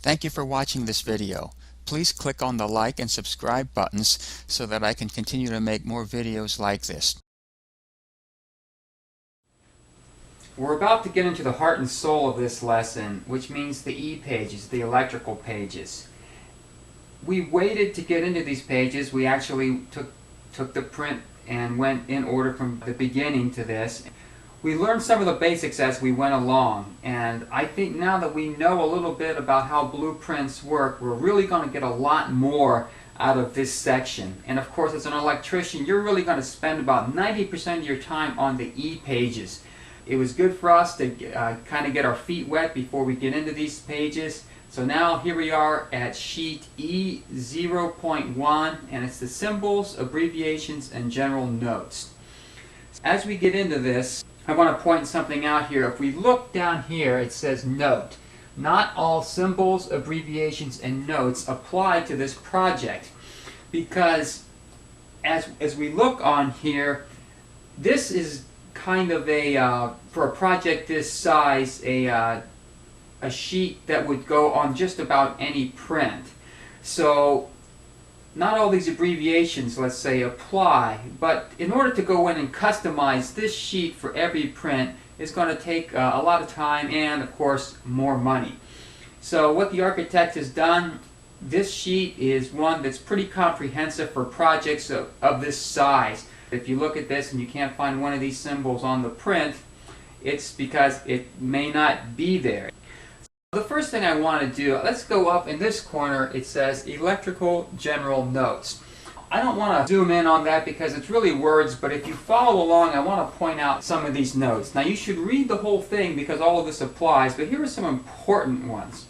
Thank you for watching this video. Please click on the like and subscribe buttons so that I can continue to make more videos like this. We're about to get into the heart and soul of this lesson, which means the E pages, the electrical pages. We waited to get into these pages. We actually took the print and went in order from the beginning to this. We learned some of the basics as we went along, and I think now that we know a little bit about how blueprints work, we're really going to get a lot more out of this section. And of course, as an electrician, you're really going to spend about 90% of your time on the E pages. It was good for us to kind of get our feet wet before we get into these pages. So now here we are at sheet E0.1, and it's the symbols, abbreviations, and general notes. As we get into this, I want to point something out here. If we look down here, it says note. Not all symbols, abbreviations, and notes apply to this project, because as we look on here, this is kind of a, for a project this size, a sheet that would go on just about any print. So not all these abbreviations, let's say, apply, but in order to go in and customize this sheet for every print is going to take a lot of time and, of course, more money. So what the architect has done, this sheet is one that's pretty comprehensive for projects of this size. If you look at this and you can't find one of these symbols on the print, it's because it may not be there. The first thing I want to do, let's go up in this corner. It says electrical general notes. I don't want to zoom in on that because it's really words, but if you follow along, I want to point out some of these notes. Now you should read the whole thing because all of this applies, but here are some important ones.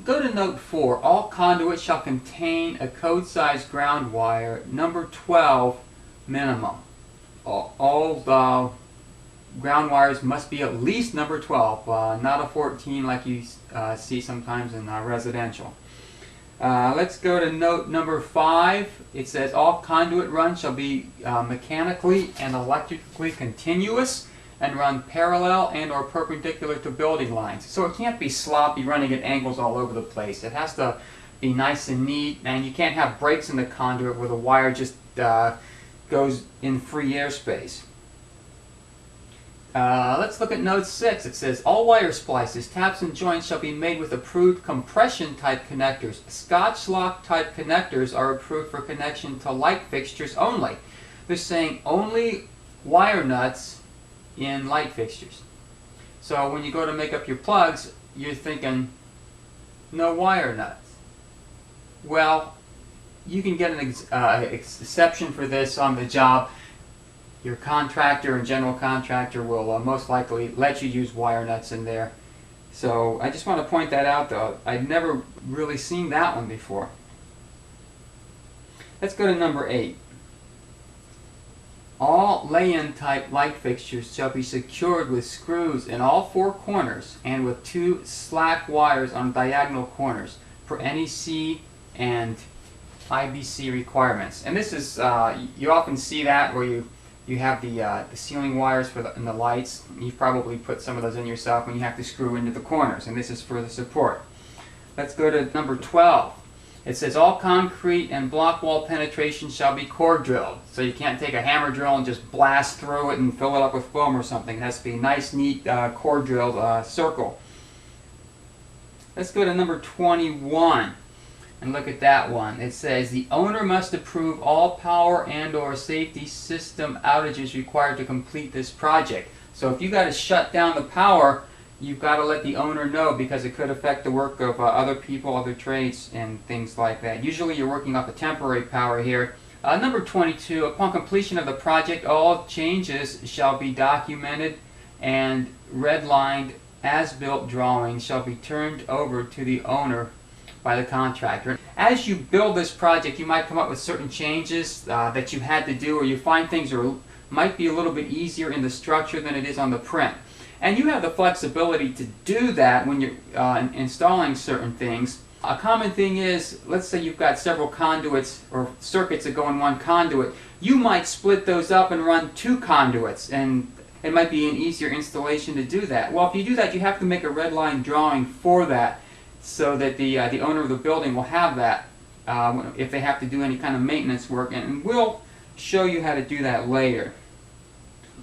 Go to note 4. All conduits shall contain a code size ground wire, number 12 minimum. All the ground wires must be at least number 12, not a 14 like you see sometimes in residential. Let's go to note number 5. It says all conduit runs shall be mechanically and electrically continuous and run parallel and or perpendicular to building lines. So it can't be sloppy running at angles all over the place. It has to be nice and neat, and you can't have breaks in the conduit where the wire just goes in free airspace. Let's look at note 6. It says all wire splices, taps, and joints shall be made with approved compression type connectors. Scotch lock type connectors are approved for connection to light fixtures only. They're saying only wire nuts in light fixtures. So when you go to make up your plugs, you're thinking no wire nuts. Well, you can get an exception for this on the job. Your contractor and general contractor will most likely let you use wire nuts in there. So I just want to point that out, though. I've never really seen that one before. Let's go to number 8. All lay-in type light fixtures shall be secured with screws in all 4 corners and with 2 slack wires on diagonal corners for NEC and IBC requirements. And this is, you often see that where you have the ceiling wires for the lights. You've probably put some of those in yourself when you have to screw into the corners, and this is for the support. Let's go to number 12. It says all concrete and block wall penetration shall be core drilled. So you can't take a hammer drill and just blast through it and fill it up with foam or something. It has to be a nice, neat core drilled circle. Let's go to number 21. And look at that one. It says the owner must approve all power and or safety system outages required to complete this project. So if you got to shut down the power, you've got to let the owner know because it could affect the work of other people, other trades, and things like that. Usually you're working off a temporary power here. Number 22, upon completion of the project, all changes shall be documented and redlined as-built drawings shall be turned over to the owner by the contractor. As you build this project, you might come up with certain changes that you had to do, or you find things might be a little bit easier in the structure than it is on the print. And you have the flexibility to do that when you're installing certain things. A common thing is, let's say you've got several conduits or circuits that go in one conduit. You might split those up and run 2 conduits, and it might be an easier installation to do that. Well, if you do that, you have to make a red line drawing for that. so that the owner of the building will have that if they have to do any kind of maintenance work, and we'll show you how to do that later.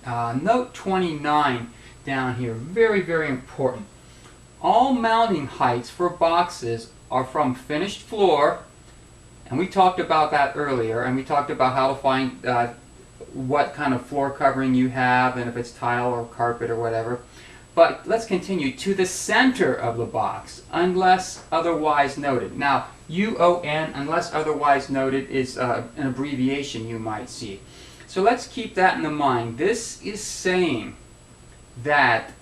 Note 29 down here, very, very important. All mounting heights for boxes are from finished floor, and we talked about that earlier, and we talked about how to find what kind of floor covering you have, and if it's tile or carpet or whatever. But let's continue. To the center of the box, unless otherwise noted. Now, UON, unless otherwise noted, is an abbreviation you might see. So let's keep that in mind. This is saying that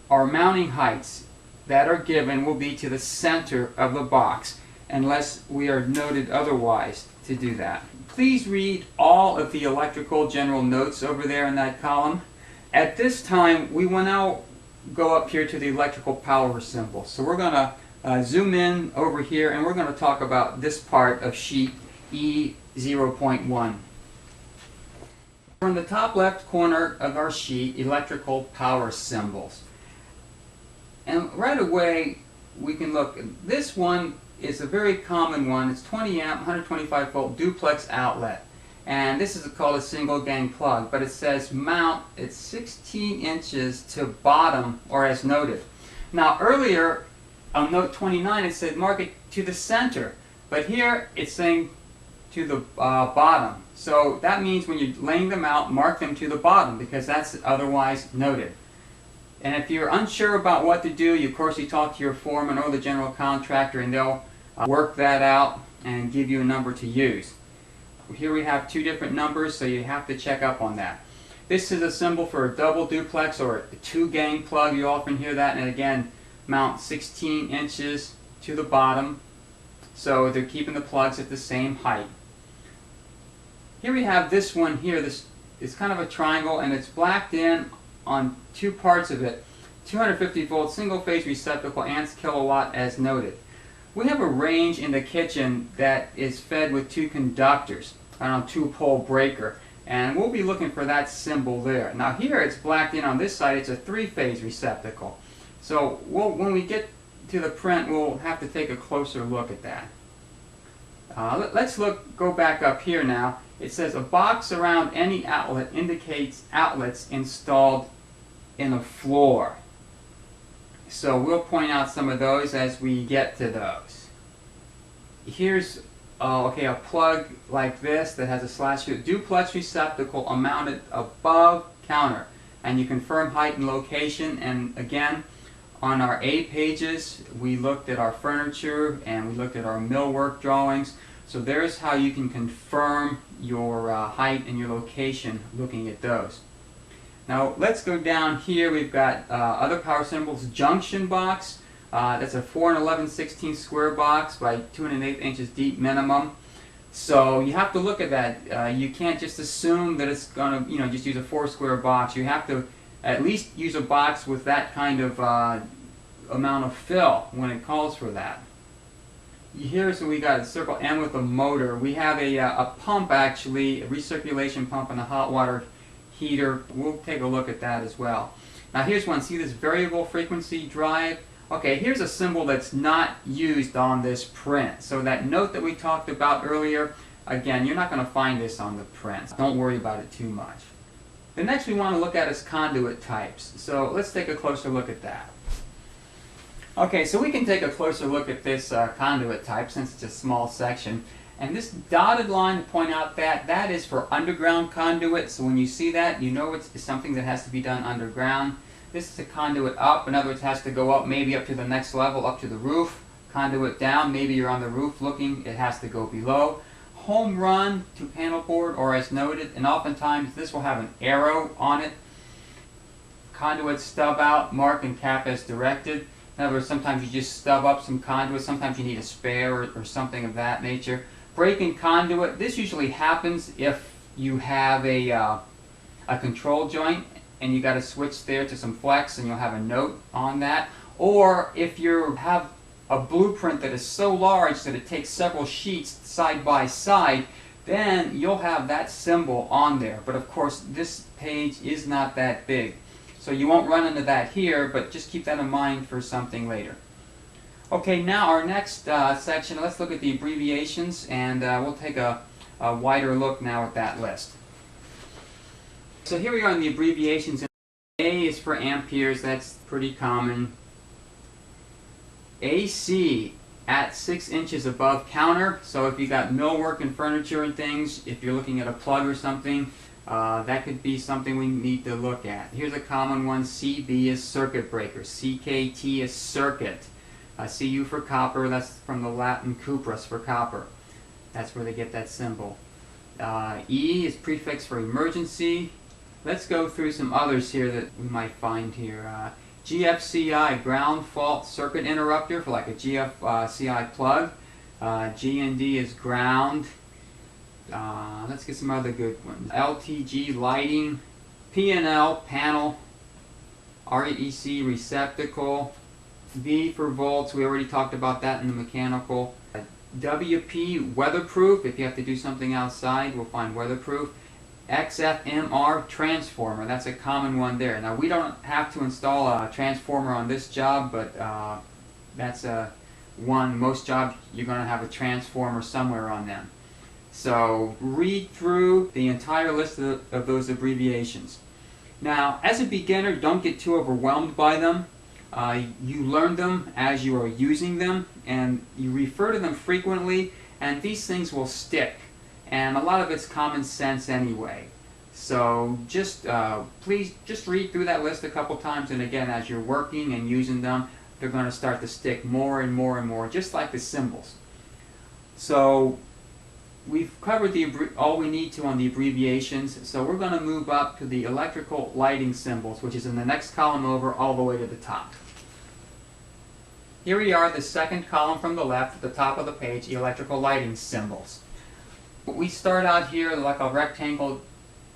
our mounting heights that are given will be to the center of the box, unless we are noted otherwise to do that. Please read all of the electrical general notes over there in that column. At this time, we will now go up here to the electrical power symbol. So we're going to zoom in over here, and we're going to talk about this part of sheet E0.1. From the top left corner of our sheet, electrical power symbols. And right away, we can look. This one is a very common one. It's 20 amp, 125 volt duplex outlet. And this is called a single gang plug, but it says mount at 16 inches to bottom, or as noted. Now earlier on note 29 it said mark it to the center, but here it's saying to the bottom. So that means when you're laying them out, mark them to the bottom, because that's otherwise noted. And if you're unsure about what to do, of course you talk to your foreman or the general contractor, and they'll work that out and give you a number to use. Here we have two different numbers, so you have to check up on that. This is a symbol for a double duplex or a two-gang plug. You often hear that. And again, mount 16 inches to the bottom, so they're keeping the plugs at the same height. Here we have this one here. This is kind of a triangle, and it's blacked in on two parts of it. 250 volt single phase receptacle, amps kilowatt as noted. We have a range in the kitchen that is fed with two conductors on a two-pole breaker, and we'll be looking for that symbol there. Now here it's blacked in on this side. It's a three-phase receptacle. So when we get to the print, we'll have to take a closer look at that. Let's go back up here now. It says a box around any outlet indicates outlets installed in a floor. So we'll point out some of those as we get to those. Here's a plug like this that has a slash through duplex receptacle mounted above counter, and you confirm height and location. And again, on our A pages we looked at our furniture and we looked at our millwork drawings. So there's how you can confirm your height and your location looking at those. Now let's go down here. We've got other power symbols. Junction box. That's a 4 11/16 square box by 2 1/8 inches deep minimum. So you have to look at that. You can't just assume that it's going to, just use a 4 square box. You have to at least use a box with that kind of amount of fill when it calls for that. Here's we got a circle M with a motor. We have a pump, actually, a recirculation pump and a hot water heater. We'll take a look at that as well. Now here's one. See this variable frequency drive? Okay, here's a symbol that's not used on this print. So that note that we talked about earlier, again, you're not going to find this on the print. Don't worry about it too much. The next we want to look at is conduit types. So let's take a closer look at that. Okay, so we can take a closer look at this conduit type since it's a small section. And this dotted line, to point out that is for underground conduit. So when you see that, you know it's something that has to be done underground. This is a conduit up. In other words, it has to go up, maybe up to the next level, up to the roof. Conduit down, maybe you're on the roof looking, it has to go below. Home run to panel board, or as noted, and oftentimes this will have an arrow on it. Conduit stub out, mark and cap as directed. In other words, sometimes you just stub up some conduit, sometimes you need a spare or something of that nature. Breaking conduit, this usually happens if you have a control joint and you got to switch there to some flex, and you'll have a note on that. Or if you have a blueprint that is so large that it takes several sheets side by side, then you'll have that symbol on there. But of course, this page is not that big. So you won't run into that here, but just keep that in mind for something later. Okay, now our next section, let's look at the abbreviations, and we'll take a wider look now at that list. So here we are in the abbreviations. A is for amperes, that's pretty common. AC, at 6 inches above counter. So if you got millwork and furniture and things, if you're looking at a plug or something, that could be something we need to look at. Here's a common one. CB is circuit breaker. CKT is circuit. CU for copper, that's from the Latin cuprus, for copper. That's where they get that symbol. E is prefix for emergency. Let's go through some others here that we might find here. GFCI, ground fault circuit interrupter, for like a GFCI plug. GND is ground. Let's get some other good ones. LTG, lighting. PNL, panel. REC, receptacle. V for volts, we already talked about that in the mechanical. WP, weatherproof, if you have to do something outside, we'll find weatherproof. XFMR, transformer, that's a common one there. Now we don't have to install a transformer on this job, but that's one, most jobs you're going to have a transformer somewhere on them. So read through the entire list of those abbreviations. Now as a beginner, don't get too overwhelmed by them. You learn them as you are using them, and you refer to them frequently, and these things will stick. And a lot of it's common sense anyway. So just please just read through that list a couple times, and again, as you're working and using them, they're going to start to stick more and more and more, just like the symbols. So we've covered all we need to on the abbreviations, so we're going to move up to the electrical lighting symbols, which is in the next column over all the way to the top. Here we are, the second column from the left at the top of the page, the electrical lighting symbols. We start out here like a rectangle,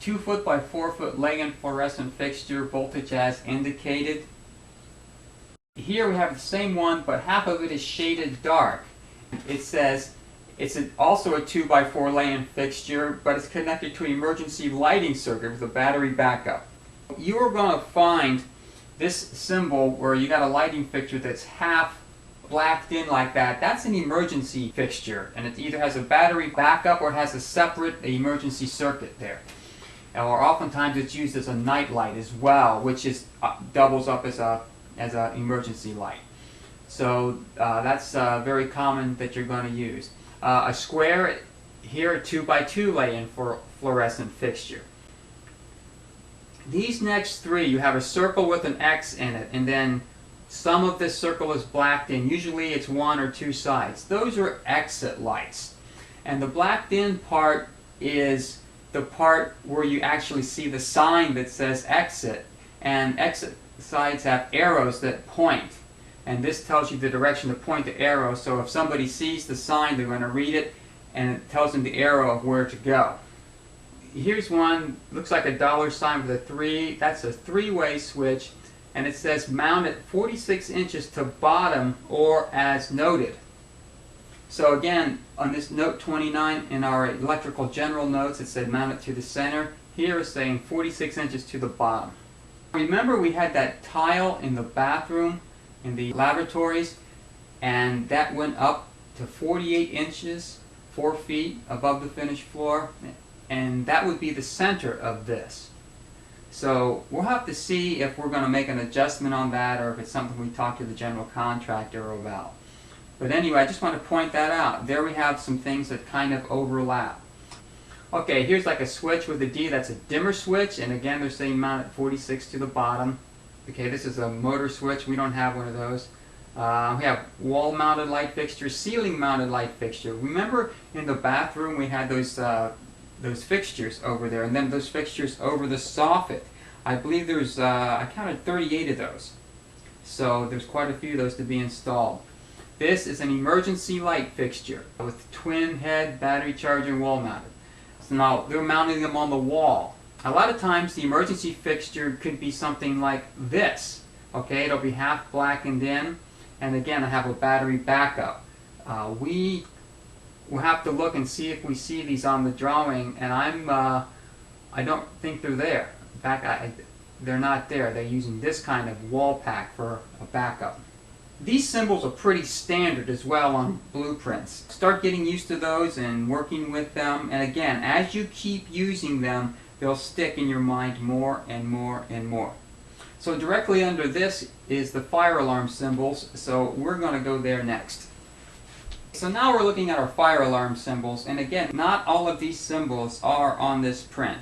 2 foot by 4 foot lay-in fluorescent fixture, voltage as indicated. Here we have the same one, but half of it is shaded dark. It says it's also a 2 by 4 lay-in fixture, but it's connected to an emergency lighting circuit with a battery backup. You are going to find this symbol where you got a lighting fixture that's half blacked in like that. That's an emergency fixture, and it either has a battery backup or it has a separate emergency circuit there. Or oftentimes it's used as a night light as well, which is doubles up as an emergency light. So that's very common that you're going to use. A square, here a 2 by 2 lay-in for fluorescent fixture. These next three, you have a circle with an X in it, and then some of this circle is blacked in. Usually it's 1 or 2 sides. Those are exit lights. And the blacked in part is the part where you actually see the sign that says exit. And exit sides have arrows that point. And this tells you the direction to point the arrow. So if somebody sees the sign, they're going to read it, and it tells them the arrow of where to go. Here's one, looks like a dollar sign with a 3. That's a 3-way switch. And it says mount at 46 inches to bottom or as noted. So again, on this note 29 in our electrical general notes, it said mount it to the center. Here it's saying 46 inches to the bottom. Remember we had that tile in the bathroom, in the lavatories, and that went up to 48 inches, 4 feet above the finished floor, and that would be the center of this. So we'll have to see if we're going to make an adjustment on that, or if it's something we talk to the general contractor about. But anyway, I just want to point that out. There we have some things that kind of overlap. Okay, here's like a switch with a D. That's a dimmer switch, and again they're saying mount at 46 to the bottom. Okay, this is a motor switch. We don't have one of those. We have wall-mounted light fixture, ceiling-mounted light fixture. Remember in the bathroom we had those fixtures over there, and then those fixtures over the soffit. I believe there's, I counted 38 of those. So there's quite a few of those to be installed. This is an emergency light fixture with twin head, battery charger, wall mounted. So now they're mounting them on the wall. A lot of times the emergency fixture could be something like this. Okay, it'll be half blackened in, and again I have a battery backup. We will have to look and see if we see these on the drawing, and I don't think they're there. In fact, they're not there. They're using this kind of wall pack for a backup. These symbols are pretty standard as well on blueprints. Start getting used to those and working with them, and again, as you keep using them, they'll stick in your mind more and more and more. So directly under this is the fire alarm symbols, so we're going to go there next. So now we're looking at our fire alarm symbols, and again, not all of these symbols are on this print.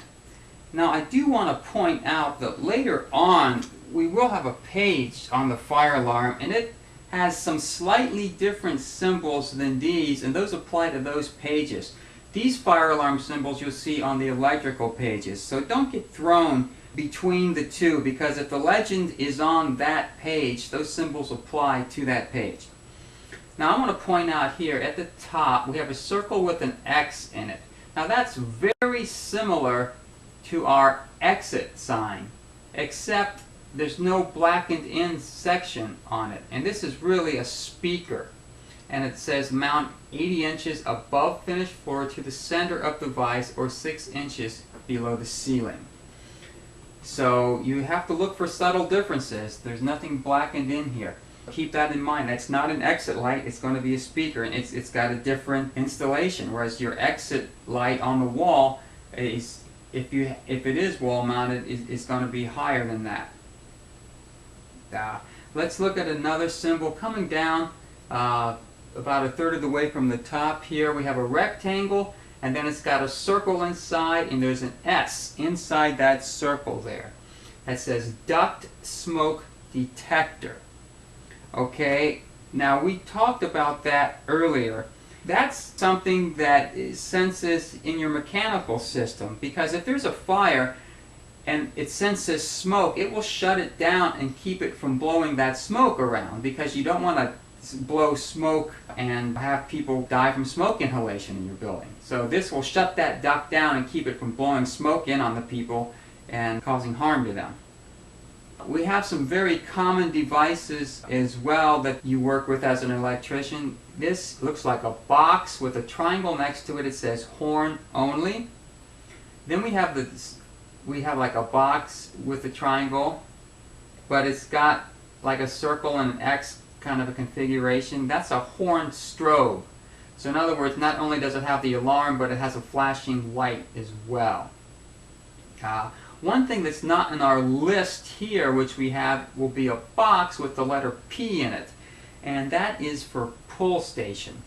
Now I do want to point out that later on we will have a page on the fire alarm, and it has some slightly different symbols than these, and those apply to those pages. These fire alarm symbols you'll see on the electrical pages, so don't get thrown between the two, because if the legend is on that page, those symbols apply to that page. Now I want to point out here at the top we have a circle with an X in it. Now that's very similar to our exit sign, except there's no blackened in section on it, and this is really a speaker, and it says mount 80 inches above finished floor to the center of device or 6 inches below the ceiling. So you have to look for subtle differences. There's nothing blackened in here. Keep that in mind. That's not an exit light, it's going to be a speaker, and it's got a different installation, whereas your exit light on the wall is, if it is wall mounted, is going to be higher than that. Let's look at another symbol coming down about a third of the way from the top here. We have a rectangle, and then it's got a circle inside, and there's an S inside that circle there that says duct smoke detector. Okay, now we talked about that earlier. That's something that senses in your mechanical system, because if there's a fire and it senses smoke, it will shut it down and keep it from blowing that smoke around, because you don't want to blow smoke and have people die from smoke inhalation in your building. So this will shut that duct down and keep it from blowing smoke in on the people and causing harm to them. We have some very common devices as well that you work with as an electrician. This looks like a box with a triangle next to it. It says horn only. Then we have like a box with a triangle, but it's got like a circle and an X kind of a configuration. That's a horn strobe. So in other words, not only does it have the alarm, but it has a flashing light as well. One thing that's not in our list here, which we have, will be a box with the letter P in it, and that is for pull station.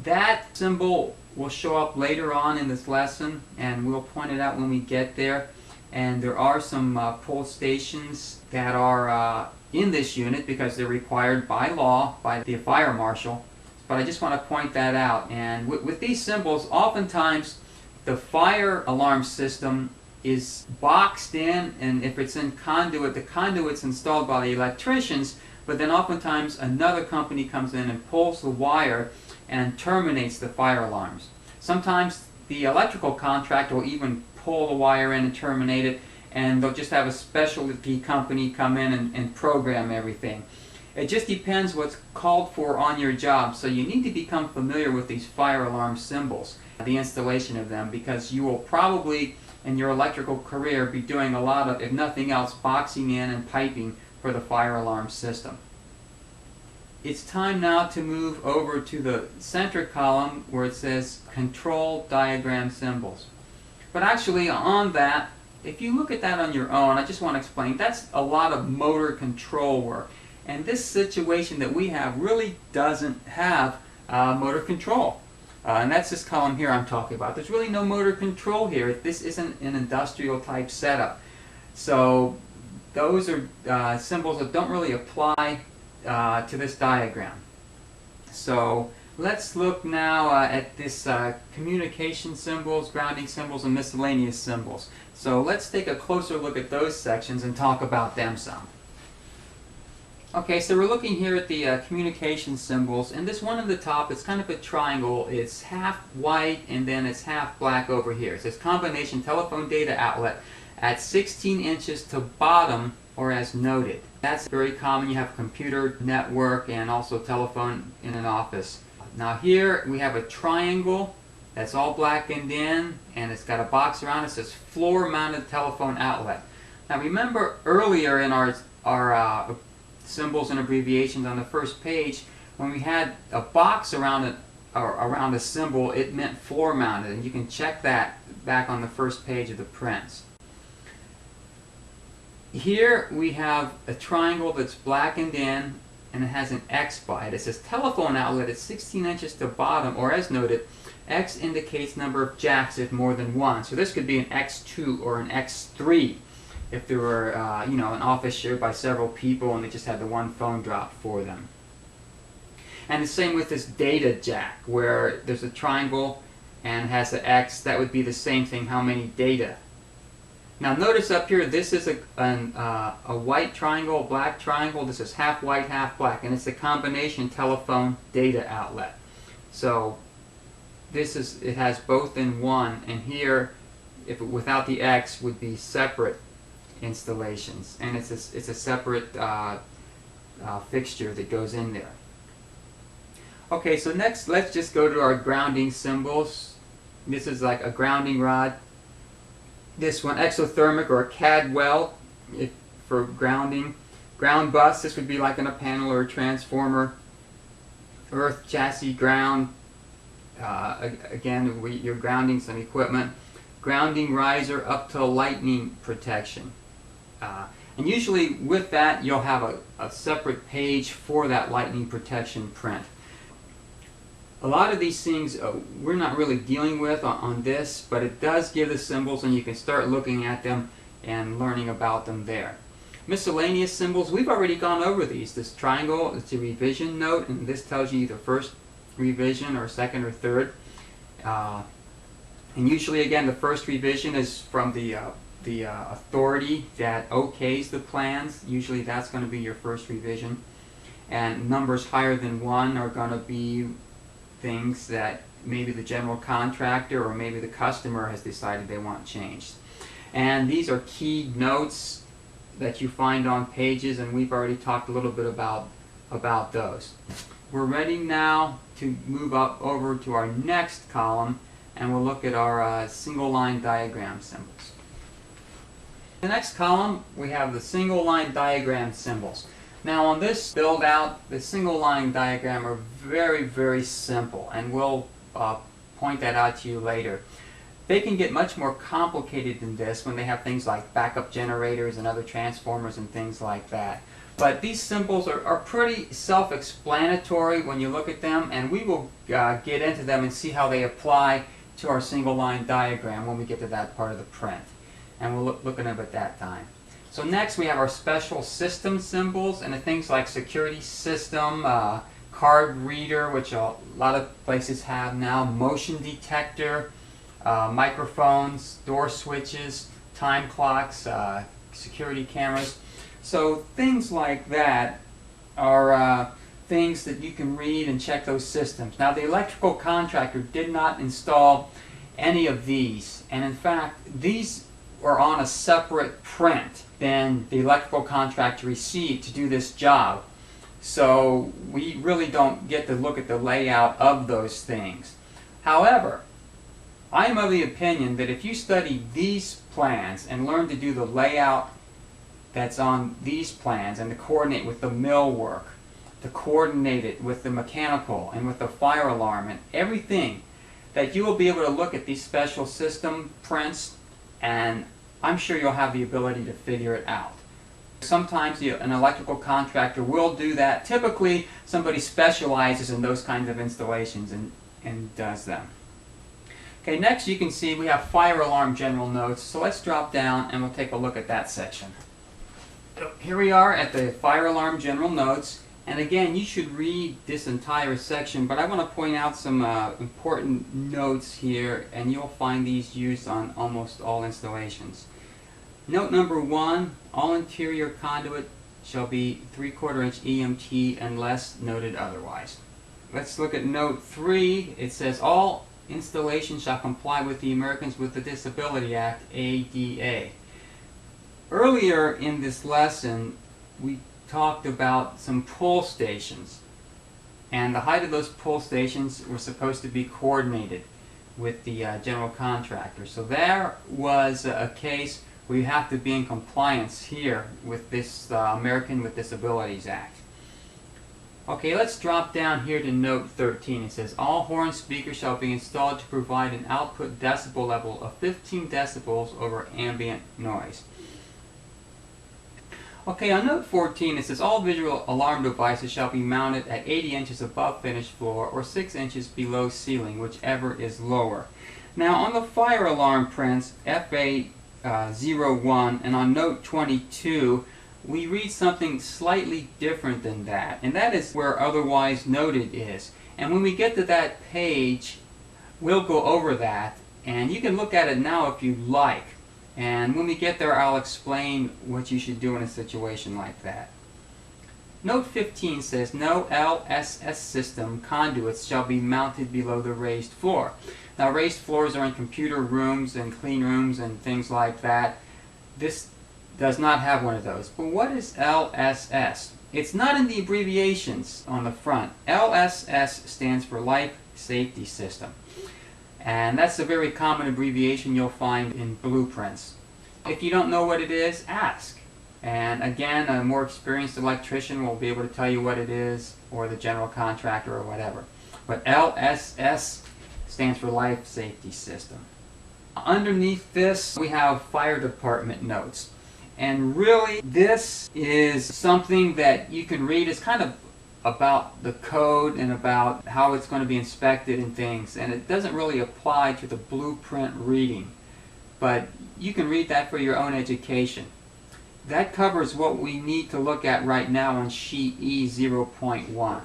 That symbol will show up later on in this lesson, and we'll point it out when we get there. And there are some pull stations that are in this unit because they're required by law by the fire marshal. But I just want to point that out. And with these symbols, oftentimes the fire alarm system is boxed in, and if it's in conduit, the conduit's installed by the electricians, but then oftentimes another company comes in and pulls the wire and terminates the fire alarms. Sometimes the electrical contractor will even pull the wire in and terminate it, and they'll just have a specialty company come in and program everything. It just depends what's called for on your job, so you need to become familiar with these fire alarm symbols, the installation of them, because you will probably in your electrical career be doing a lot of, if nothing else, boxing in and piping for the fire alarm system. It's time now to move over to the center column where it says control diagram symbols. But actually on that, if you look at that on your own, I just want to explain, that's a lot of motor control work. And this situation that we have really doesn't have motor control. And that's this column here I'm talking about. There's really no motor control here. This isn't an industrial type setup. So those are symbols that don't really apply to this diagram. So let's look now at this communication symbols, grounding symbols, and miscellaneous symbols. So let's take a closer look at those sections and talk about them some. Okay, so we're looking here at the communication symbols, and this one at the top, it's kind of a triangle. It's half white and then it's half black over here. It says combination telephone data outlet at 16 inches to bottom or as noted. That's very common. You have a computer network and also telephone in an office. Now here we have a triangle that's all blackened in, and it's got a box around it. It says floor mounted telephone outlet. Now remember earlier in our symbols and abbreviations on the first page, when we had a box around it, or around a symbol, it meant floor mounted, and you can check that back on the first page of the prints. Here we have a triangle that's blackened in and it has an X by it. It says telephone outlet at 16 inches to bottom, or as noted, X indicates number of jacks if more than one. So this could be an X2 or an X3 if there were an office shared by several people and they just had the one phone drop for them. And the same with this data jack, where there's a triangle and has an X. That would be the same thing, how many data. Now notice up here, this is a white triangle, a black triangle. This is half white, half black, and it's a combination telephone data outlet. So it has both in one, and here, without the X, would be separate installations, and it's a separate fixture that goes in there. Okay, so next let's just go to our grounding symbols. This is like a grounding rod. This one, exothermic or a CAD well for grounding. Ground bus, this would be like in a panel or a transformer. Earth, chassis, ground. Again, you're grounding some equipment. Grounding riser up to lightning protection. And usually with that you'll have a separate page for that lightning protection print. A lot of these things we're not really dealing with on this, but it does give the symbols and you can start looking at them and learning about them there. Miscellaneous symbols, we've already gone over these. This triangle, it's a revision note, and this tells you either first revision or second or third. And usually again the first revision is from the authority that okays the plans. Usually that's going to be your first revision. And numbers higher than 1 are going to be things that maybe the general contractor or maybe the customer has decided they want changed. And these are key notes that you find on pages, and we've already talked a little bit about those. We're ready now to move up over to our next column, and we'll look at our single line diagram symbols. In the next column we have the single line diagram symbols. Now on this build out, the single line diagram are very, very simple, and we'll point that out to you later. They can get much more complicated than this when they have things like backup generators and other transformers and things like that. But these symbols are pretty self-explanatory when you look at them, and we will get into them and see how they apply to our single line diagram when we get to that part of the print. And we'll look at them at that time. So next we have our special system symbols, and things like security system, card reader, which a lot of places have now, motion detector, microphones, door switches, time clocks, security cameras. So things like that are things that you can read and check those systems. Now the electrical contractor did not install any of these, and in fact these were on a separate print than the electrical contractor received to do this job. So we really don't get to look at the layout of those things. However, I am of the opinion that if you study these plans and learn to do the layout that's on these plans and to coordinate with the mill work, to coordinate it with the mechanical and with the fire alarm and everything, that you will be able to look at these special system prints, and I'm sure you'll have the ability to figure it out. Sometimes an electrical contractor will do that. Typically somebody specializes in those kinds of installations and does them. Okay, next you can see we have fire alarm general notes. So let's drop down and we'll take a look at that section. Here we are at the fire alarm general notes, and again you should read this entire section, but I want to point out some important notes here, and you'll find these used on almost all installations. Note number 1, all interior conduit shall be 3/4 inch EMT unless noted otherwise. Let's look at note 3. It says all installations shall comply with the Americans with the Disability Act, ADA. Earlier in this lesson we talked about some pull stations, and the height of those pull stations were supposed to be coordinated with the general contractor. So there was a case we have to be in compliance here with this American with Disabilities Act. Okay, let's drop down here to note 13. It says, all horn speakers shall be installed to provide an output decibel level of 15 decibels over ambient noise. Okay, on note 14 it says, all visual alarm devices shall be mounted at 80 inches above finished floor or 6 inches below ceiling, whichever is lower. Now on the fire alarm prints, FA01, and on note 22, we read something slightly different than that, and that is where otherwise noted is. And when we get to that page, we'll go over that, and you can look at it now if you like. And when we get there, I'll explain what you should do in a situation like that. Note 15 says, no LSS system conduits shall be mounted below the raised floor. Now, raised floors are in computer rooms and clean rooms and things like that. This does not have one of those. But what is LSS? It's not in the abbreviations on the front. LSS stands for Life Safety System. And that's a very common abbreviation you'll find in blueprints. If you don't know what it is, ask. And again, a more experienced electrician will be able to tell you what it is, or the general contractor or whatever. But LSS stands for Life Safety System. Underneath this, we have fire department notes. And really, this is something that you can read. It's kind of about the code and about how it's going to be inspected and things. And it doesn't really apply to the blueprint reading. But you can read that for your own education. That covers what we need to look at right now on sheet E 0.1.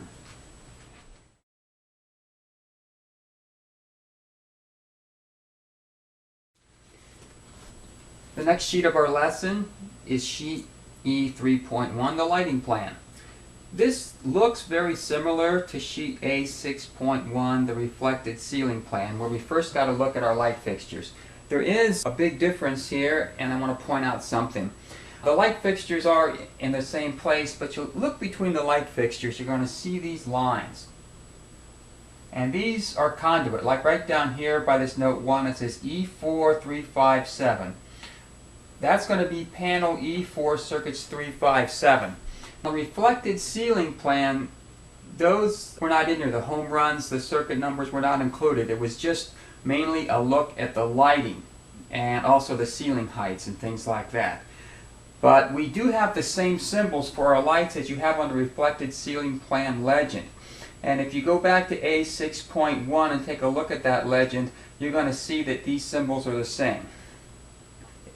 The next sheet of our lesson is sheet E 3.1, the lighting plan. This looks very similar to sheet A 6.1, the reflected ceiling plan, where we first got to look at our light fixtures. There is a big difference here, and I want to point out something. The light fixtures are in the same place, but you look between the light fixtures, you're going to see these lines. And these are conduit, like right down here by this note 1, it says E4357. That's going to be panel E4 circuits 357. The reflected ceiling plan, those were not in here. The home runs, the circuit numbers were not included. It was just mainly a look at the lighting and also the ceiling heights and things like that. But we do have the same symbols for our lights as you have on the reflected ceiling plan legend. And if you go back to A 6.1 and take a look at that legend, you're going to see that these symbols are the same.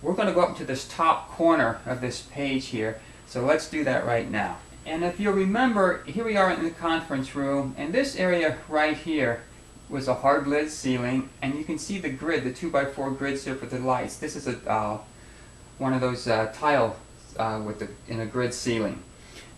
We're going to go up to this top corner of this page here, so let's do that right now. And if you'll remember, here we are in the conference room, and this area right here was a hard lid ceiling, and you can see the grid, the 2x4 grids here for the lights. This is a one of those tile in a grid ceiling.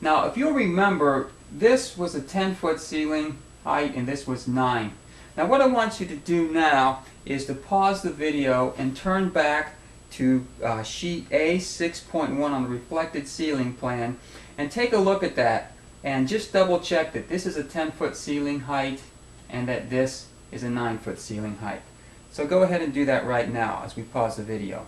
Now, if you'll remember, this was a 10-foot ceiling height, and this was 9. Now, what I want you to do now is to pause the video and turn back to sheet A 6.1 on the reflected ceiling plan and take a look at that and just double check that this is a 10-foot ceiling height and that this is a 9-foot ceiling height. So go ahead and do that right now as we pause the video.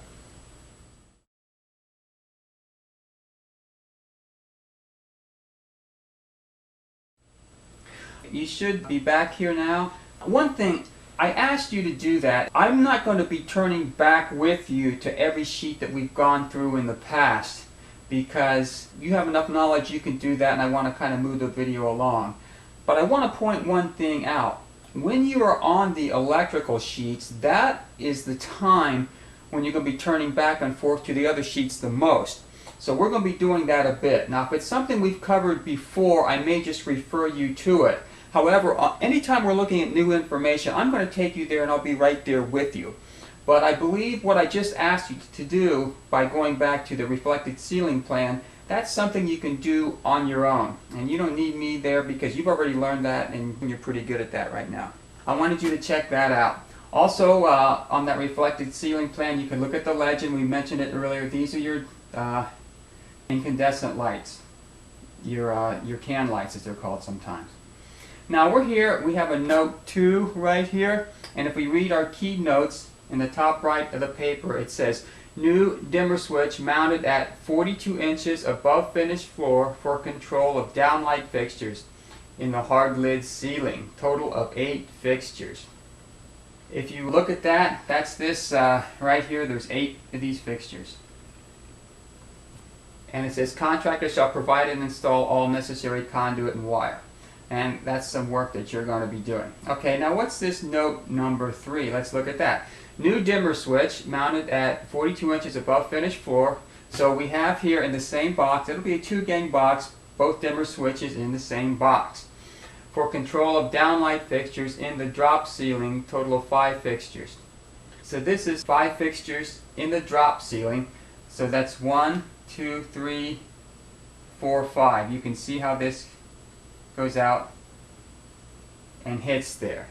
You should be back here now. One thing, I asked you to do that. I'm not going to be turning back with you to every sheet that we've gone through in the past because you have enough knowledge you can do that, and I want to kind of move the video along. But I want to point one thing out. When you are on the electrical sheets, that is the time when you're going to be turning back and forth to the other sheets the most. So we're going to be doing that a bit. Now, if it's something we've covered before, I may just refer you to it. However, anytime we're looking at new information, I'm going to take you there and I'll be right there with you. But I believe what I just asked you to do by going back to the reflected ceiling plan, that's something you can do on your own. And you don't need me there because you've already learned that and you're pretty good at that right now. I wanted you to check that out. Also, on that reflected ceiling plan, you can look at the legend. We mentioned it earlier. These are your incandescent lights, your can lights as they're called sometimes. Now we're here, we have a note 2 right here, and if we read our key notes in the top right of the paper, it says, New dimmer switch mounted at 42 inches above finished floor for control of downlight fixtures in the hard lid ceiling. Total of 8 fixtures. If you look at that, that's this right here. There's 8 of these fixtures. And it says contractor shall provide and install all necessary conduit and wire. And that's some work that you're going to be doing. Okay, now what's this note number 3? Let's look at that. New dimmer switch mounted at 42 inches above finished floor. So we have here in the same box, it'll be a 2-gang box, both dimmer switches in the same box. For control of downlight fixtures in the drop ceiling, total of 5 fixtures. So this is 5 fixtures in the drop ceiling. So that's 1, 2, 3, 4, 5. You can see how this goes out and hits there.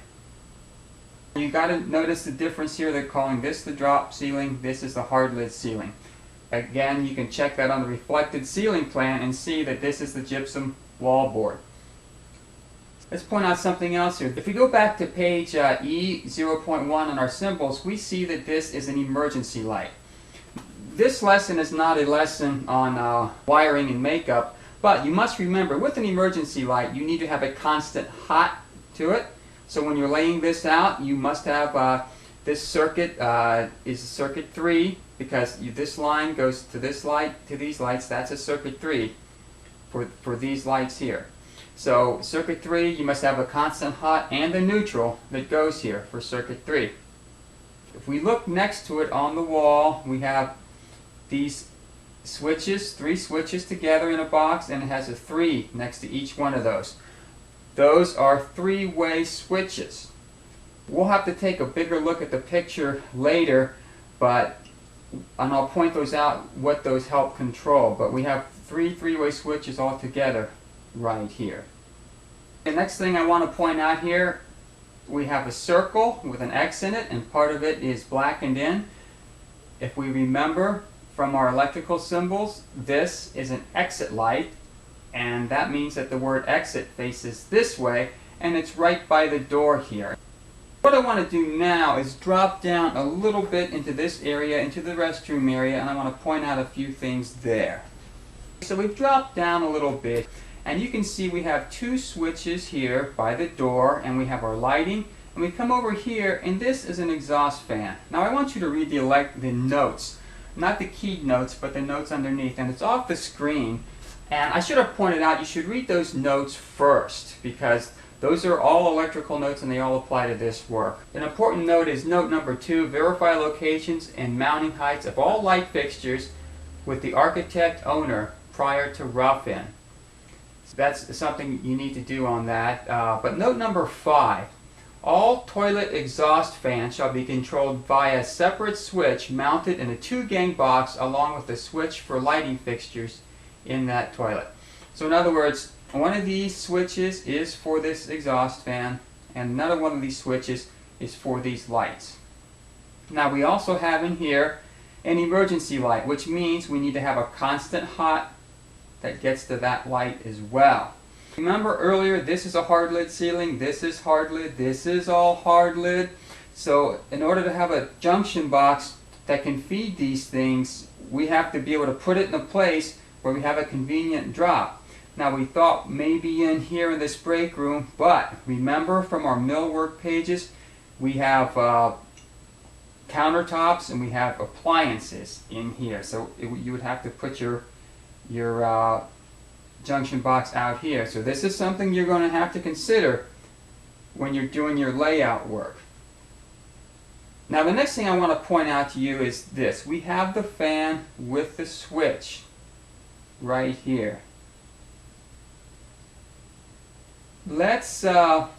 You got to notice the difference here. They're calling this the drop ceiling, this is the hard lid ceiling. Again, you can check that on the reflected ceiling plan and see that this is the gypsum wallboard. Let's point out something else here. If we go back to page E0.1 on our symbols, we see that this is an emergency light. This lesson is not a lesson on wiring and makeup, but you must remember, with an emergency light, you need to have a constant hot to it. So when you're laying this out, you must have this circuit is circuit 3, because this line goes to this light, to these lights. That's a circuit 3 for these lights here. So circuit 3, you must have a constant hot and a neutral that goes here for circuit 3. If we look next to it on the wall, we have these switches, 3 switches together in a box, and it has a 3 next to each one of those. Those are 3-way switches. We'll have to take a bigger look at the picture later, and I'll point those out, what those help control. But we have 3 3-way switches all together right here. The next thing I want to point out here, we have a circle with an X in it, and part of it is blackened in. If we remember from our electrical symbols, this is an exit light, and that means that the word exit faces this way, and it's right by the door here. What I want to do now is drop down a little bit into this area, into the restroom area, and I want to point out a few things there. So we've dropped down a little bit, and you can see we have 2 switches here by the door, and we have our lighting, and we come over here, and this is an exhaust fan. Now I want you to read the notes. Not the keyed notes, but the notes underneath, and it's off the screen. And I should have pointed out, you should read those notes first, because those are all electrical notes and they all apply to this work. An important note is note number 2, verify locations and mounting heights of all light fixtures with the architect owner prior to rough-in. So that's something you need to do on that. But note number 5, all toilet exhaust fans shall be controlled via a separate switch mounted in a 2-gang box along with a switch for lighting fixtures in that toilet. So in other words, one of these switches is for this exhaust fan, and another one of these switches is for these lights. Now we also have in here an emergency light, which means we need to have a constant hot that gets to that light as well. Remember earlier, this is a hard lid ceiling, this is hard lid, this is all hard lid. So in order to have a junction box that can feed these things, we have to be able to put it in a place where we have a convenient drop. Now we thought maybe in here in this break room, but remember from our millwork pages, we have countertops and we have appliances in here. So you would have to put your junction box out here. So this is something you're going to have to consider when you're doing your layout work. Now the next thing I want to point out to you is this. We have the fan with the switch right here. Let's go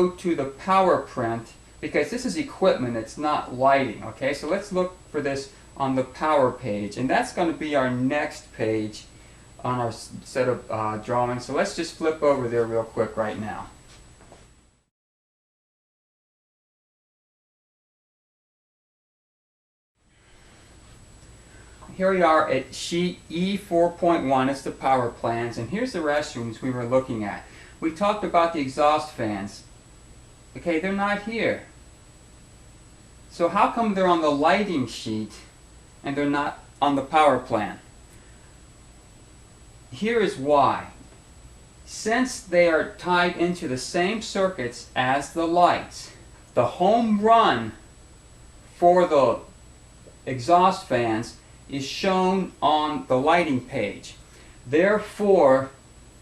to the power print, because this is equipment, it's not lighting. Okay, so let's look for this on the power page, and that's going to be our next page on our set of drawings. So let's just flip over there real quick right now. Here we are at sheet E4.1, it's the power plans, and here's the restrooms we were looking at. We talked about the exhaust fans. Okay, they're not here. So how come they're on the lighting sheet and they're not on the power plan. Here is why. Since they are tied into the same circuits as the lights, the home run for the exhaust fans is shown on the lighting page. Therefore,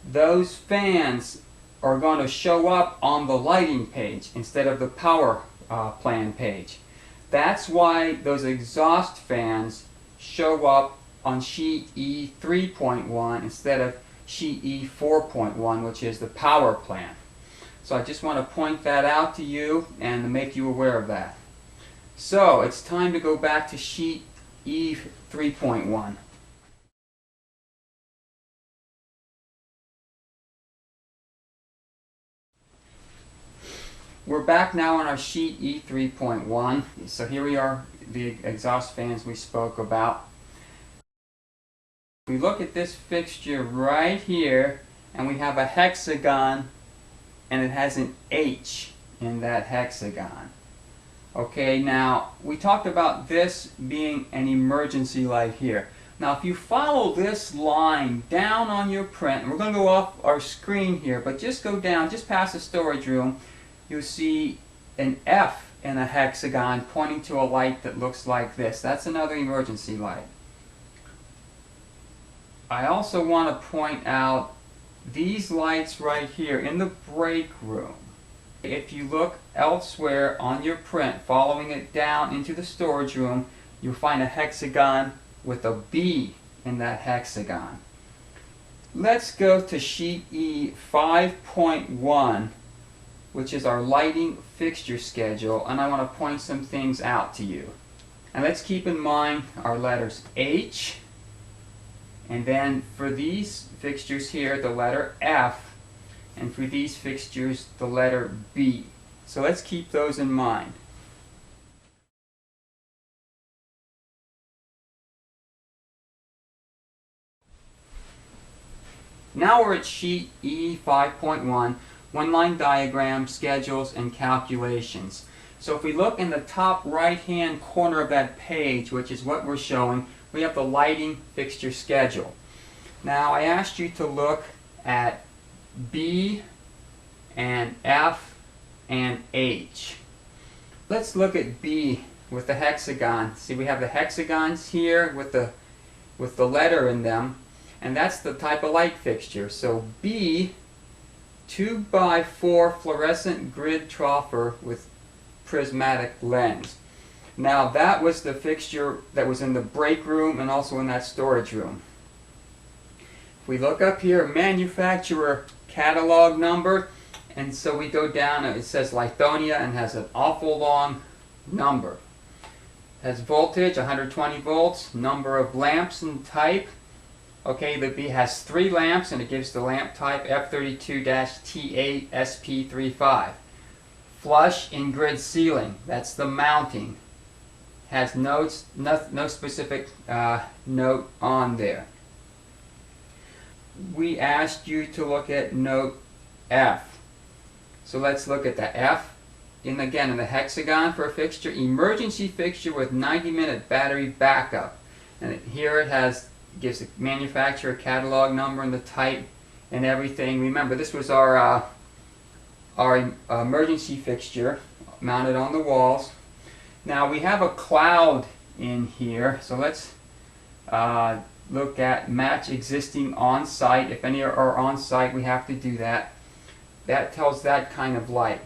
those fans are going to show up on the lighting page instead of the power plan page. That's why those exhaust fans show up on sheet E 3.1 instead of sheet E 4.1, which is the power plan. So I just want to point that out to you and to make you aware of that. So it's time to go back to sheet E 3.1. We're back now on our sheet E 3.1. So here we are, the exhaust fans we spoke about. We look at this fixture right here, and we have a hexagon, and it has an H in that hexagon. Okay, now we talked about this being an emergency light here. Now if you follow this line down on your print, and we're going to go off our screen here, but just go down, just past the storage room, you'll see an F in a hexagon pointing to a light that looks like this. That's another emergency light. I also want to point out these lights right here in the break room. If you look elsewhere on your print, following it down into the storage room, you'll find a hexagon with a B in that hexagon. Let's go to sheet E 5.1, which is our lighting fixture schedule, and I want to point some things out to you. And let's keep in mind our letters H, and then for these fixtures here, the letter F, and for these fixtures, the letter B. So let's keep those in mind. Now we're at sheet E 5.1, one-line diagram, schedules, and calculations. So if we look in the top right-hand corner of that page, which is what we're showing, we have the lighting fixture schedule. Now I asked you to look at B and F and H. Let's look at B with the hexagon. See, we have the hexagons here with the letter in them, and that's the type of light fixture. So B, 2x4 fluorescent grid troffer with prismatic lens. Now that was the fixture that was in the break room and also in that storage room. If we look up here, manufacturer catalog number, and so we go down, it says Lithonia and has an awful long number. It has voltage, 120 volts, number of lamps and type. Okay, the B has 3 lamps and it gives the lamp type F32-T8 SP35. Flush in grid ceiling, that's the mounting. Has notes, no specific note on there. We asked you to look at note F. So let's look at the F. Again, in the hexagon for a fixture, emergency fixture with 90-minute battery backup. And here it gives the manufacturer catalog number and the type and everything. Remember, this was our emergency fixture mounted on the walls. Now we have a cloud in here, so let's look at match existing on-site. If any are on-site, we have to do that. That tells that kind of light.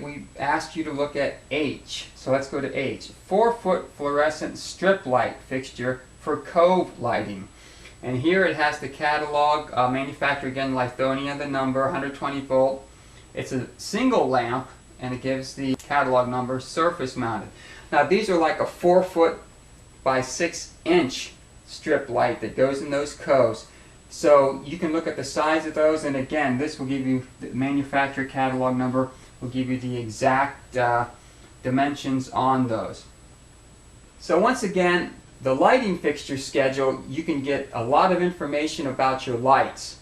We asked you to look at H, so let's go to H. 4-foot fluorescent strip light fixture for cove lighting. And here it has the catalog, manufacturer again, Lithonia, the number, 120 volt. It's a single lamp, and it gives the catalog number, surface mounted. Now these are like a 4-foot by 6-inch strip light that goes in those coves. So you can look at the size of those, and again, this will give you the manufacturer catalog number, will give you the exact dimensions on those. So once again, the lighting fixture schedule, you can get a lot of information about your lights.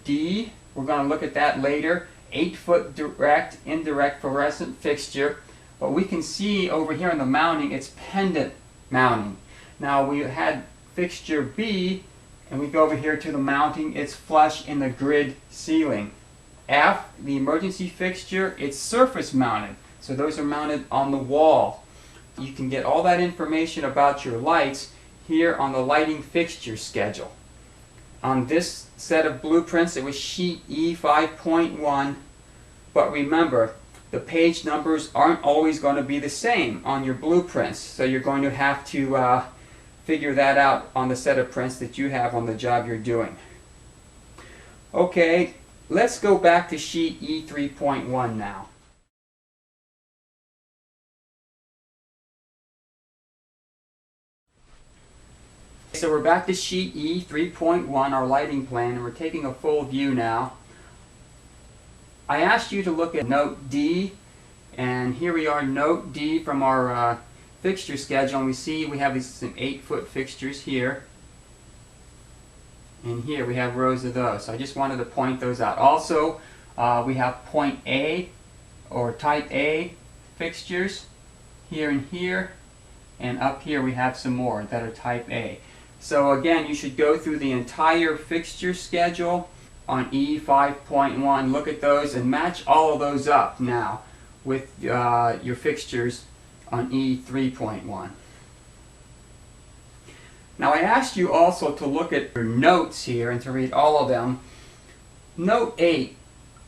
D, we're going to look at that later. 8-foot direct, indirect fluorescent fixture. But we can see over here in the mounting, it's pendant mounting. Now we had fixture B, and we go over here to the mounting. It's flush in the grid ceiling. F, the emergency fixture, it's surface mounted. So those are mounted on the wall. You can get all that information about your lights here on the lighting fixture schedule. On this set of blueprints, it was sheet E 5.1, but remember, the page numbers aren't always going to be the same on your blueprints, so you're going to have to figure that out on the set of prints that you have on the job you're doing. Okay, let's go back to sheet E 3.1 now. So we're back to sheet E 3.1, our lighting plan, and we're taking a full view now. I asked you to look at note D, and here we are, note D from our fixture schedule, and we see we have these some 8-foot fixtures here, and here we have rows of those. So I just wanted to point those out. Also, we have point A, or type A fixtures, here and here, and up here we have some more that are type A. So again, you should go through the entire fixture schedule on E 5.1, look at those and match all of those up now with your fixtures on E 3.1. Now I asked you also to look at your notes here and to read all of them. Note 8,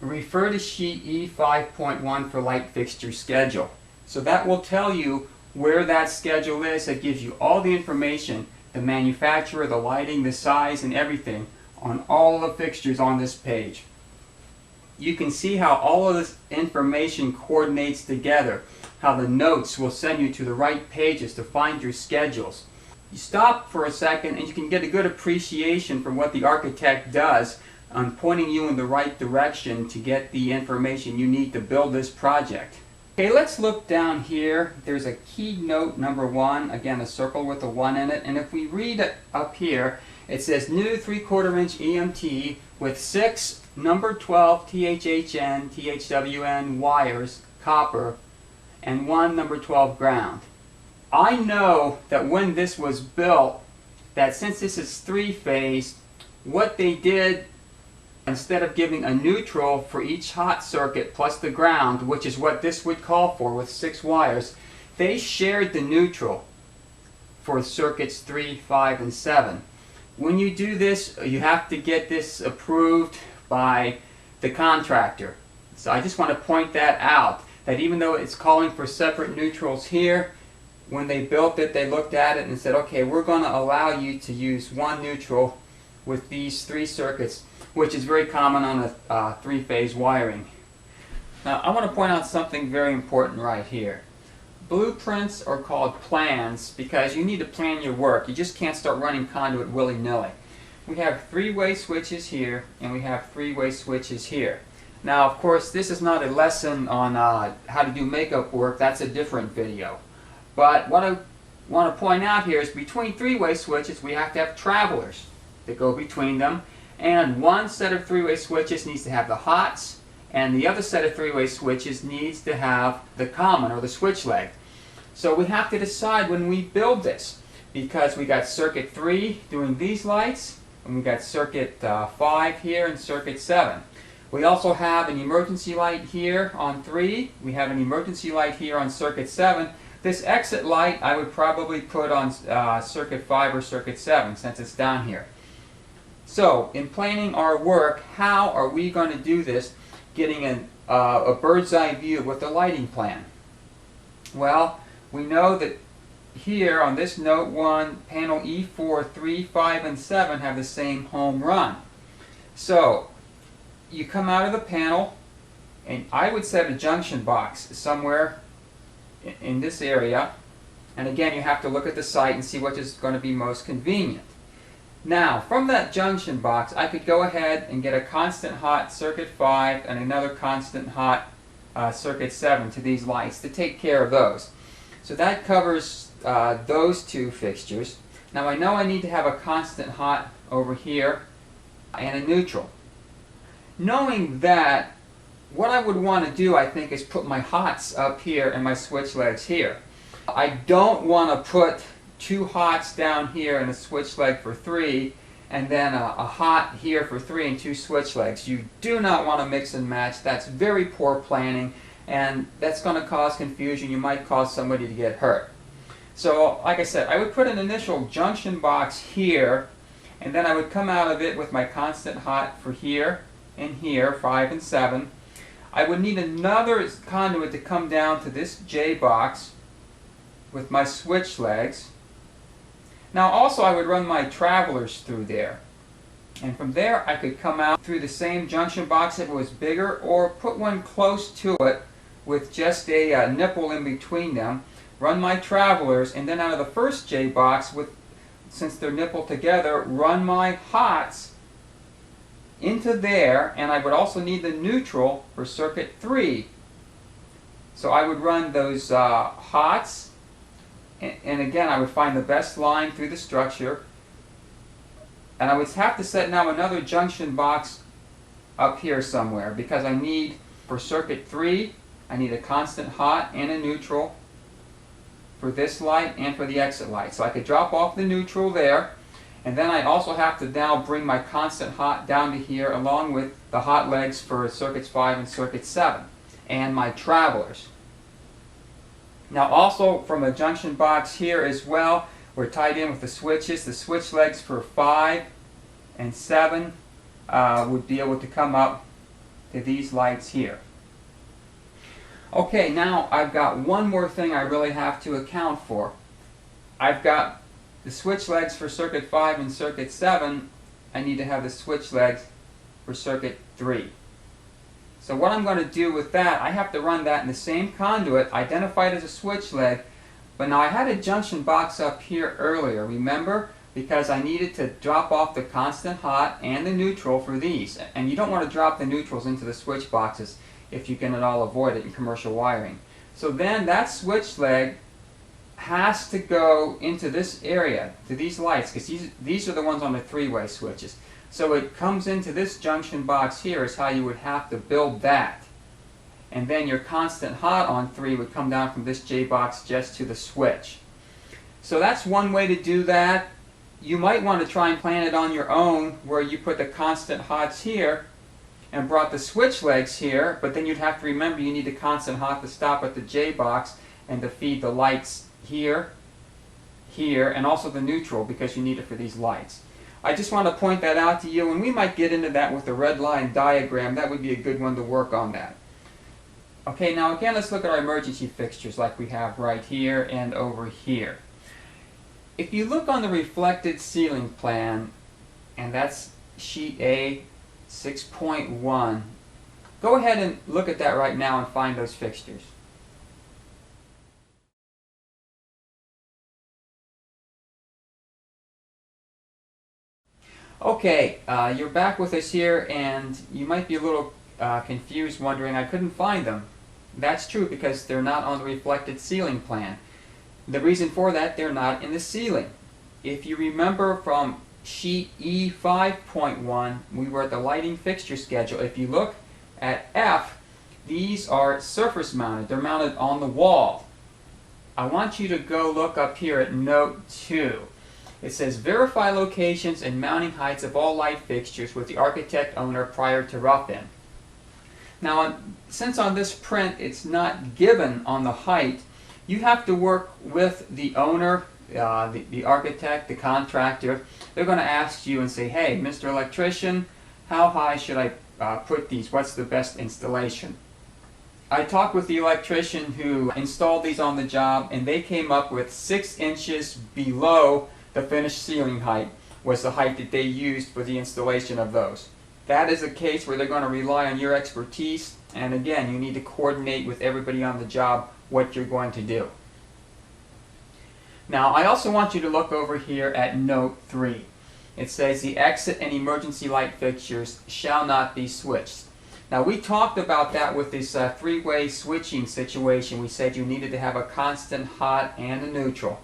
refer to sheet E 5.1 for light fixture schedule. So that will tell you where that schedule is. It gives you all the information, the manufacturer, the lighting, the size, and everything on all the fixtures on this page. You can see how all of this information coordinates together, how the notes will send you to the right pages to find your schedules. You stop for a second and you can get a good appreciation for what the architect does on pointing you in the right direction to get the information you need to build this project. Okay, let's look down here. There's a key note number 1, again a circle with a 1 in it, and if we read it up here, it says new 3/4 inch EMT with 6 number 12 THHN, THWN wires, copper, and 1 number 12 ground. I know that when this was built, that since this is 3-phase, what they did, instead of giving a neutral for each hot circuit plus the ground, which is what this would call for with 6 wires, they shared the neutral for circuits 3, 5, and 7. When you do this, you have to get this approved by the contractor. So I just want to point that out, that even though it's calling for separate neutrals here, when they built it, they looked at it and said, okay, we're going to allow you to use 1 neutral with these 3 circuits, which is very common on a 3-phase wiring. Now I want to point out something very important right here. Blueprints are called plans because you need to plan your work. You just can't start running conduit willy-nilly. We have 3-way switches here and we have 3-way switches here. Now of course this is not a lesson on how to do makeup work, that's a different video. But what I want to point out here is between 3-way switches we have to have travelers that go between them, and one set of 3-way switches needs to have the hots, and the other set of 3-way switches needs to have the common or the switch leg. So we have to decide when we build this, because we got circuit 3 doing these lights, and we got circuit 5 here and circuit 7. We also have an emergency light here on 3, we have an emergency light here on circuit 7. This exit light I would probably put on circuit 5 or circuit 7 since it's down here. So, in planning our work, how are we going to do this, getting a bird's eye view with the lighting plan? Well, we know that here on this note 1, panel E4, 3, 5, and 7 have the same home run. So, you come out of the panel, and I would set a junction box somewhere in this area, and again you have to look at the site and see what is going to be most convenient. Now, from that junction box, I could go ahead and get a constant hot circuit 5 and another constant hot circuit 7 to these lights to take care of those. So that covers those 2 fixtures. Now I know I need to have a constant hot over here and a neutral. Knowing that, what I would want to do, I think, is put my hots up here and my switch legs here. I don't want to put 2 hots down here and a switch leg for 3, and then a hot here for 3 and 2 switch legs. You do not want to mix and match. That's very poor planning, and that's going to cause confusion. You might cause somebody to get hurt. So like I said, I would put an initial junction box here, and then I would come out of it with my constant hot for here and here, 5 and 7. I would need another conduit to come down to this J box with my switch legs. Now also I would run my travelers through there. And from there I could come out through the same junction box if it was bigger, or put one close to it with just a nipple in between them. Run my travelers, and then out of the first J box, since they're nippled together, run my hots into there, and I would also need the neutral for circuit 3. So I would run those hots, and again I would find the best line through the structure, and I would have to set now another junction box up here somewhere, because I need, for circuit 3, I need a constant hot and a neutral for this light and for the exit light. So I could drop off the neutral there, and then I also have to now bring my constant hot down to here along with the hot legs for circuits 5 and circuit 7 and my travelers. Now also from a junction box here as well, we're tied in with the switches. The switch legs for 5 and 7 would be able to come up to these lights here. Okay, now I've got one more thing I really have to account for. I've got the switch legs for circuit 5 and circuit 7. I need to have the switch legs for circuit 3. So what I'm going to do with that, I have to run that in the same conduit, identified as a switch leg, but now I had a junction box up here earlier, remember? Because I needed to drop off the constant hot and the neutral for these. And you don't want to drop the neutrals into the switch boxes if you can at all avoid it in commercial wiring. So then that switch leg has to go into this area, to these lights, because these are the ones on the 3-way switches. So it comes into this junction box here is how you would have to build that. And then your constant hot on 3 would come down from this J box just to the switch. So that's one way to do that. You might want to try and plan it on your own, where you put the constant hots here and brought the switch legs here, but then you'd have to remember you need a constant hot to stop at the J box and to feed the lights here, here, and also the neutral, because you need it for these lights. I just want to point that out to you, and we might get into that with the red line diagram. That would be a good one to work on that. Okay, now again, let's look at our emergency fixtures like we have right here and over here. If you look on the reflected ceiling plan, and that's sheet A 6.1, go ahead and look at that right now and find those fixtures. Okay, you're back with us here, and you might be a little confused, wondering I couldn't find them. That's true, because they're not on the reflected ceiling plan. The reason for that, they're not in the ceiling. If you remember from sheet E 5.1, we were at the lighting fixture schedule. If you look at F, these are surface mounted. They're mounted on the wall. I want you to go look up here at note 2. It says verify locations and mounting heights of all light fixtures with the architect owner prior to rough-in. Now, since on this print it's not given on the height, you have to work with the owner, the architect, the contractor. They're going to ask you and say, hey, Mr. Electrician, how high should I put these? What's the best installation? I talked with the electrician who installed these on the job, and they came up with 6 inches below the finished ceiling height was the height that they used for the installation of those. That is a case where they're going to rely on your expertise, and again, you need to coordinate with everybody on the job what you're going to do. Now, I also want you to look over here at note 3. It says the exit and emergency light fixtures shall not be switched. Now, we talked about that with this 3-way switching situation. We said you needed to have a constant hot and a neutral.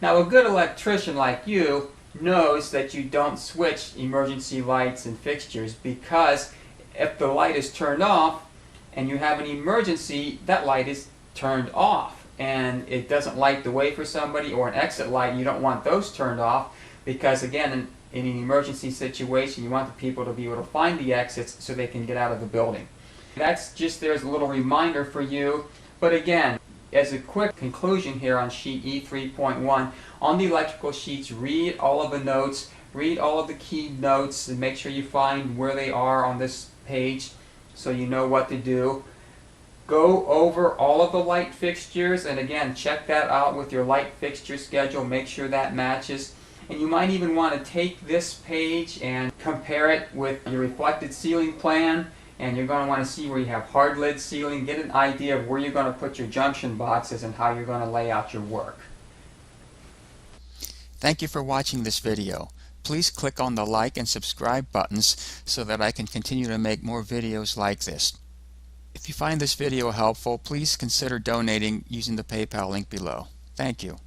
Now, a good electrician like you knows that you don't switch emergency lights and fixtures, because if the light is turned off and you have an emergency, that light is turned off. and it doesn't light the way for somebody, or an exit light, you don't want those turned off, because again, in an emergency situation, you want the people to be able to find the exits so they can get out of the building. That's just, there's a little reminder for you. But again, as a quick conclusion here on sheet E3.1, on the electrical sheets, read all of the notes, read all of the key notes, and make sure you find where they are on this page so you know what to do. Go over all of the light fixtures, and again, check that out with your light fixture schedule, make sure that matches. And you might even want to take this page and compare it with your reflected ceiling plan, and you're going to want to see where you have hard lid ceiling, get an idea of where you're going to put your junction boxes and how you're going to lay out your work. Thank you for watching this video. Please click on the like and subscribe buttons so that I can continue to make more videos like this. If you find this video helpful, please consider donating using the PayPal link below. Thank you.